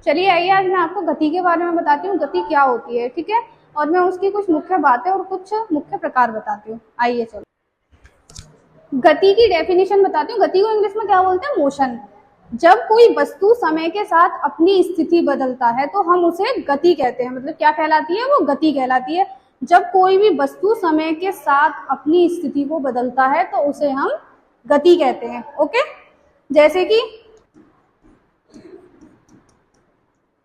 चलिए आइए आज मैं आपको गति के बारे में बताती हूँ, गति क्या होती है, ठीक है। और मैं उसकी कुछ मुख्य बातें और कुछ मुख्य प्रकार बताती हूँ। आइए चलो गति की डेफिनेशन बताती हूँ। गति को इंग्लिश में क्या बोलते हैं? मोशन। जब कोई वस्तु समय के साथ अपनी स्थिति बदलता है तो हम उसे गति कहते हैं। मतलब क्या कहलाती है? वो गति कहलाती है। जब कोई भी वस्तु समय के साथ अपनी स्थिति को बदलता है तो उसे हम गति कहते हैं। ओके, जैसे कि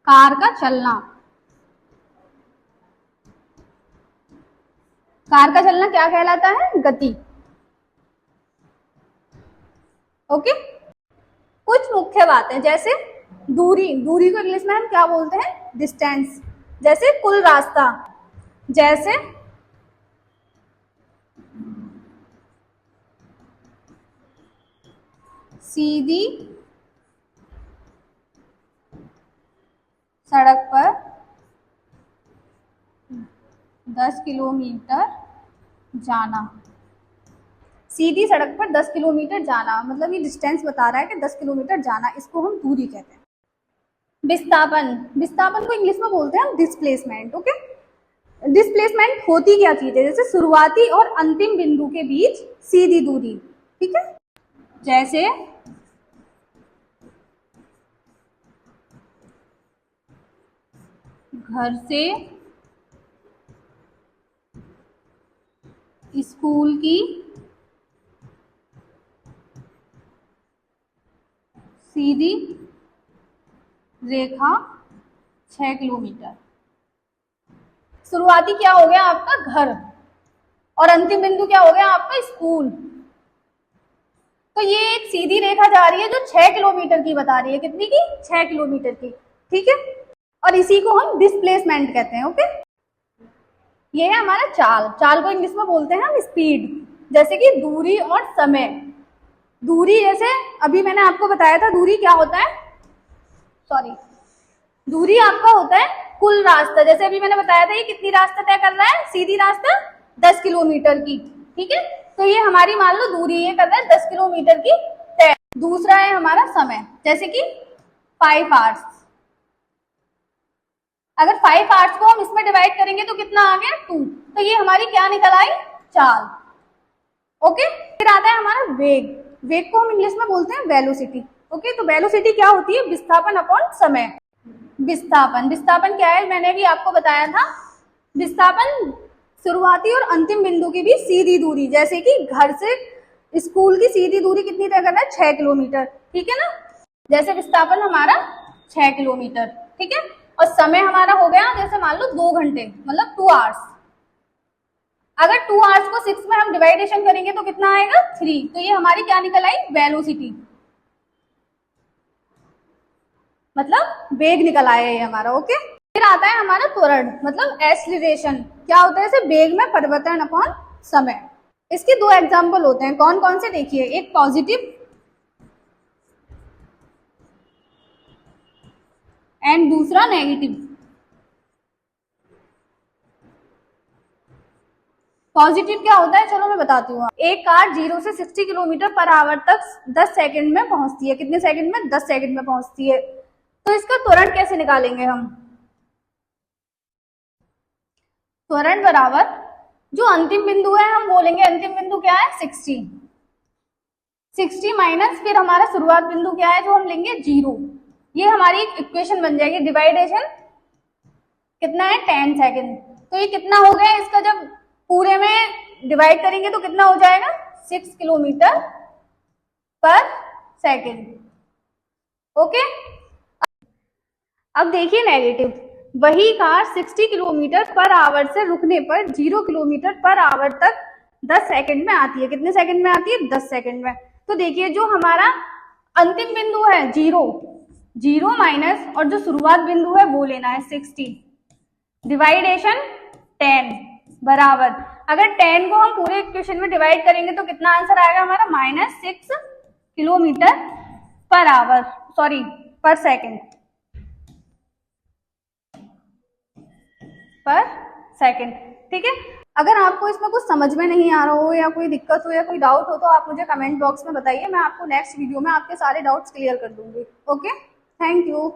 कार का चलना। कार का चलना क्या कहलाता है? गति। ओके, कुछ मुख्य बातें जैसे दूरी। दूरी को इंग्लिश में हम क्या बोलते हैं? डिस्टेंस। जैसे कुल रास्ता, जैसे सीधी सड़क पर 10 किलोमीटर जाना। सीधी सड़क पर 10 किलोमीटर जाना मतलब ये डिस्टेंस बता रहा है कि 10 किलोमीटर जाना, इसको हम दूरी कहते हैं। विस्थापन। विस्थापन को इंग्लिश में बोलते हैं हम डिस्प्लेसमेंट। ओके, डिस्प्लेसमेंट होती क्या चीज है? जैसे शुरुआती और अंतिम बिंदु के बीच सीधी दूरी, ठीक है। जैसे घर से स्कूल की सीधी रेखा 6 किलोमीटर। शुरुआती क्या हो गया आपका? घर, और अंतिम बिंदु क्या हो गया आपका? स्कूल। तो ये एक सीधी रेखा जा रही है जो 6 किलोमीटर की बता रही है। कितनी की? 6 किलोमीटर की, ठीक है। और इसी को हम डिस्प्लेसमेंट कहते हैं। ओके, ये है हमारा चाल। चाल को इंग्लिश में बोलते हैं हम स्पीड। जैसे कि दूरी और समय। दूरी जैसे अभी मैंने आपको बताया था, दूरी क्या होता है? सॉरी, दूरी आपका होता है कुल रास्ता। जैसे अभी मैंने बताया था ये कितनी रास्ता तय कर रहा है? सीधी रास्ता 10 किलोमीटर की, ठीक है। तो ये हमारी मान लो दूरी ये कर रहा है 10 किलोमीटर की तय। दूसरा है हमारा समय, जैसे कि 5 आवर्स। अगर 5 आवर्स को हम इसमें डिवाइड करेंगे तो कितना आ गया? 2। तो ये हमारी क्या निकल आई? चाल। ओके, फिर आता है हमारा वेग। वेग को हम इंग्लिश में बोलते हैं वेलोसिटी। ओके, तो वेलोसिटी क्या होती है? विस्थापन अपॉन समय। विस्थापन, विस्थापन क्या है? मैंने भी आपको बताया था। विस्थापन शुरुआती और अंतिम बिंदु की भी सीधी दूरी। जैसे कि घर से स्कूल की सीधी दूरी कितनी तय करना है? 6 किलोमीटर, ठीक है ना। जैसे विस्थापन हमारा 6 किलोमीटर, ठीक है। और समय हमारा हो गया जैसे मान लो 2 घंटे, मतलब 2 आवर्स। अगर 2 आवर्स को 6 में हम डिवाइडेशन करेंगे तो कितना आएगा? 3। तो ये हमारी क्या निकल आई? वेलोसिटी, मतलब वेग निकल आया ये हमारा। ओके, फिर आता है हमारा त्वरण, मतलब एक्सीलरेशन। क्या होता है? इसे वेग में परिवर्तन अपॉन समय। इसके 2 एग्जाम्पल होते हैं। कौन कौन से? देखिए, एक पॉजिटिव एंड दूसरा नेगेटिव। पॉजिटिव क्या होता है? चलो मैं बताती हूँ। एक कार 0 से 60 किलोमीटर पर आवर तक 10 सेकंड में पहुंचती है। कितने सेकंड में? 10 सेकंड में पहुंचती है। तो इसका त्वरण कैसे निकालेंगे हम? त्वरण बराबर जो अंतिम बिंदु है हम बोलेंगे अंतिम बिंदु क्या है? 60। 60 माइनस फिर हमारा शुरुआत बिंदु क्या है जो हम लेंगे? 0। ये हमारी एक इक्वेशन बन जाएगी। डिवाइडेशन कितना है? 10 सेकंड। तो ये कितना हो गया? इसका जब पूरे में डिवाइड करेंगे तो कितना हो जाएगा? 6 किलोमीटर पर सेकंड। ओके, अब देखिए नेगेटिव। वही कार 60 किलोमीटर पर आवर से रुकने पर 0 किलोमीटर पर आवर तक 10 सेकंड में आती है। कितने सेकंड में आती है? 10 सेकंड में। तो देखिए जो हमारा अंतिम बिंदु है 0 माइनस और जो शुरुआत बिंदु है वो लेना है 60, डिवाइडेशन 10 बराबर, अगर 10 को हम पूरे इक्वेशन में डिवाइड करेंगे तो कितना आंसर आएगा हमारा? -6 किलोमीटर पर आवर, सॉरी पर सेकंड, पर सेकंड, ठीक है। अगर आपको इसमें कुछ समझ में नहीं आ रहा हो या कोई दिक्कत हो या कोई डाउट हो तो आप मुझे कमेंट बॉक्स में बताइए। मैं आपको नेक्स्ट वीडियो में आपके सारे डाउट्स क्लियर कर दूंगी। Okay, thank you.